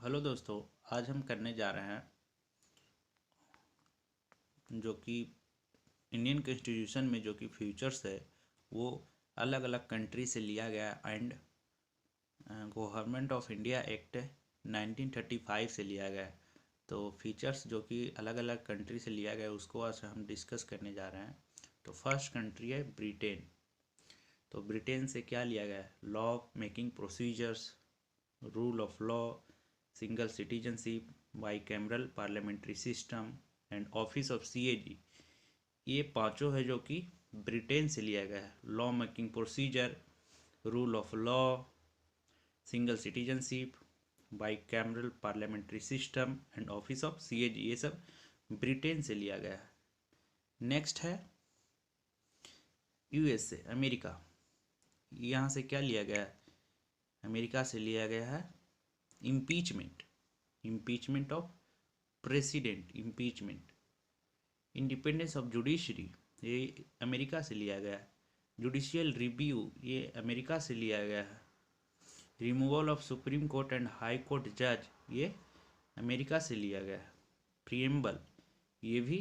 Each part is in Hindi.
हेलो दोस्तों, आज हम करने जा रहे हैं जो कि इंडियन कॉन्स्टिट्यूशन में जो कि फ्यूचर्स है वो अलग अलग कंट्री से लिया गया and government of India act 1935 से लिया गया। तो फीचर्स जो कि अलग अलग कंट्री से लिया गया उसको आज हम डिस्कस करने जा रहे हैं। तो फर्स्ट कंट्री है ब्रिटेन। तो ब्रिटेन से क्या लिया गया है? Law making procedures, rule of law, single citizenship, bicameral parliamentary system and office of CAG. ये पांचों है जो कि ब्रिटेन से लिया गया है। Law making procedure, rule of law, single citizenship, bicameral parliamentary system and office of CAG, ये सब ब्रिटेन से लिया गया है। नेक्स्ट है यूएसए, अमेरिका। यहाँ से क्या लिया गया है? अमेरिका से लिया गया है impeachment of president, impeachment. Independence of judiciary, ये अमेरिका से लिया गया है। जुडिशियल रिव्यू, ये अमेरिका से लिया गया है। Removal of supreme court and high court जज, ये अमेरिका से लिया गया है। प्रीएम्बल, ये भी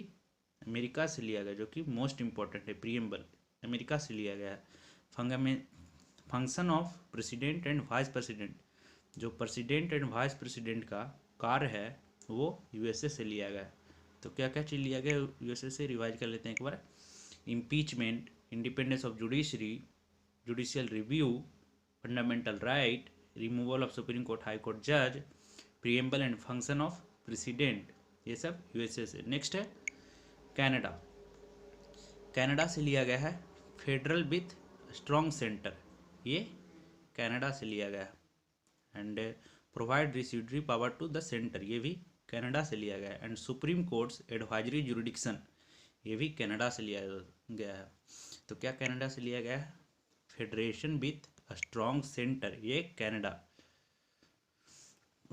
अमेरिका से लिया गया, जो कि मोस्ट इम्पॉर्टेंट है। प्रीएम्बल अमेरिका से लिया गया है। Function of president and vice president, जो प्रेसिडेंट एंड वाइस प्रेसिडेंट का कार्य है वो यूएसए से लिया गया। तो क्या क्या चीज़ लिया गया यूएसए से, रिवाइज कर लेते हैं एक बार। Impeachment, independence of judiciary, judicial review, fundamental right, removal of supreme court high court जज, preamble and function of president, ये सब यूएसए से। नेक्स्ट है कनाडा। कनाडा से लिया गया है फेडरल विथ स्ट्रॉन्ग सेंटर, ये कनाडा से लिया गया। And provide residuary power to the centre, ये भी कनाडा से लिया गया है। And supreme court's advisory jurisdiction, ये भी कनाडा से लिया गया है। तो क्या कनाडा से लिया गया है? फेडरेशन विथ स्ट्रॉन्ग सेंटर, ये Canada.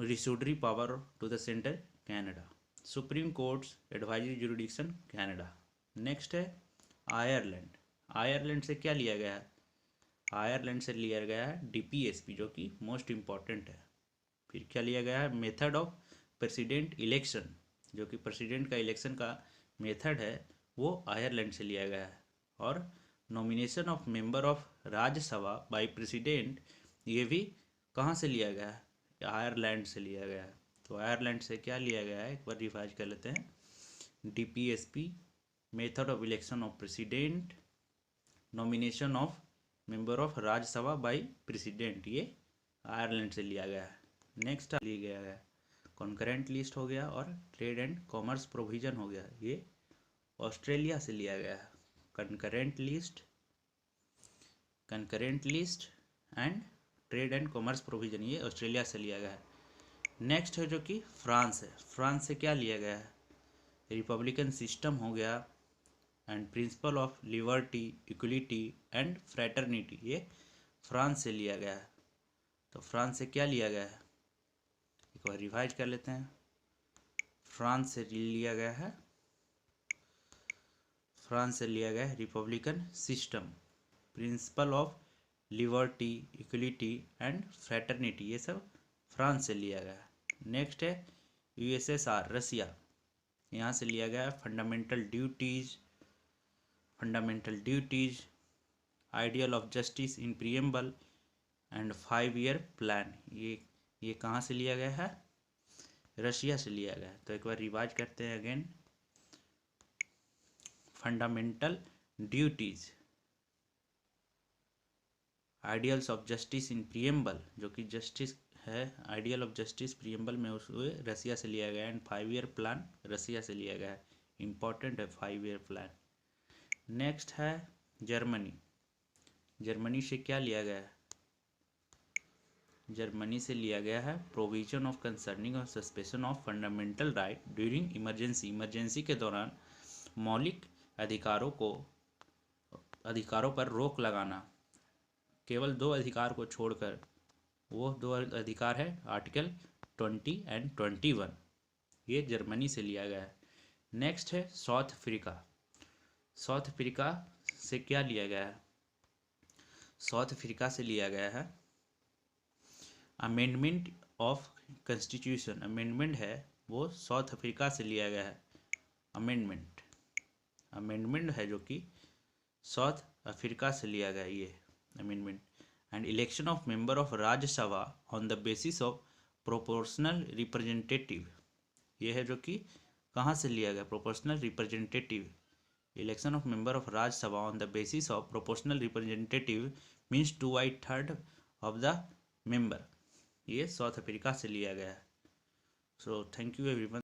Residuary power to the centre, Canada. Supreme court's advisory jurisdiction, Canada. Next है आयरलैंड। आयरलैंड से क्या लिया गया है? आयरलैंड से लिया गया है डीपीएसपी, जो कि मोस्ट इम्पॉर्टेंट है। फिर क्या लिया गया है? मेथड ऑफ प्रेसिडेंट इलेक्शन, जो कि प्रेसिडेंट का इलेक्शन का मेथड है वो आयरलैंड से लिया गया है। और nomination of member of Rajya Sabha by president, ये भी कहाँ से लिया गया है? आयरलैंड से लिया गया है। तो आयरलैंड से क्या लिया गया है एक बार रिवाइज कर लेते हैं। DPSP, method of election of president, nomination of member of Rajya Sabha by president, ये आयरलैंड से लिया गया है। नेक्स्ट लिया गया है कॉन्करेंट लिस्ट हो गया और ट्रेड एंड कॉमर्स प्रोविजन हो गया, ये ऑस्ट्रेलिया से लिया गया है। Concurrent list and trade and commerce provision, ये ऑस्ट्रेलिया से लिया गया है। नेक्स्ट है जो कि फ्रांस है। फ्रांस से क्या लिया गया है? रिपब्लिकन सिस्टम हो गया and principle of liberty, equality and fraternity, ये फ्रांस से लिया गया है। तो फ्रांस से क्या लिया गया है एक बार रिवाइज कर लेते हैं। फ्रांस से लिया गया है Republican system, principle of liberty, equality and fraternity, ये सब फ्रांस से लिया गया है। नेक्स्ट है यूएसएसआर, रसिया। यहाँ से लिया गया है fundamental duties, ideal of justice in preamble and 5-year plan, ये कहाँ से लिया गया है? रशिया से लिया गया है। तो एक बार रिवाइज करते हैं again. Fundamental duties, ideals of justice in preamble, जो कि जस्टिस है, आइडियल ऑफ जस्टिस प्रीएम्बल में उसको रसिया से लिया गया। एंड 5-year प्लान रसिया से लिया गया है। इंपॉर्टेंट है 5-year प्लान। नेक्स्ट है जर्मनी। जर्मनी से क्या लिया गया है? जर्मनी से लिया गया है प्रोविजन ऑफ कंसर्निंग और suspension of fundamental right during emergency, emergency के दौरान मौलिक अधिकारों पर रोक लगाना। केवल 2 अधिकार को छोड़कर, वो 2 अधिकार है आर्टिकल 20 एंड 21, ये जर्मनी से लिया गया है। नेक्स्ट है साउथ अफ्रीका। साउथ अफ्रीका से क्या लिया गया है? साउथ अफ्रीका से लिया गया है अमेंडमेंट ऑफ कॉन्स्टिट्यूशन अमेंडमेंट है वो साउथ अफ्रीका से लिया गया है। अमेंडमेंट है जो कि साउथ अफ्रीका से लिया गया ये amendment. And election of member of Rajya Sabha on the basis of proportional representative, ये है जो कि कहाँ से लिया गया, proportional representative. Election of member of Rajya Sabha on the basis of proportional representative means 2/3 of the member, ये साउथ अफ्रीका से लिया गया है। So thank you everyone.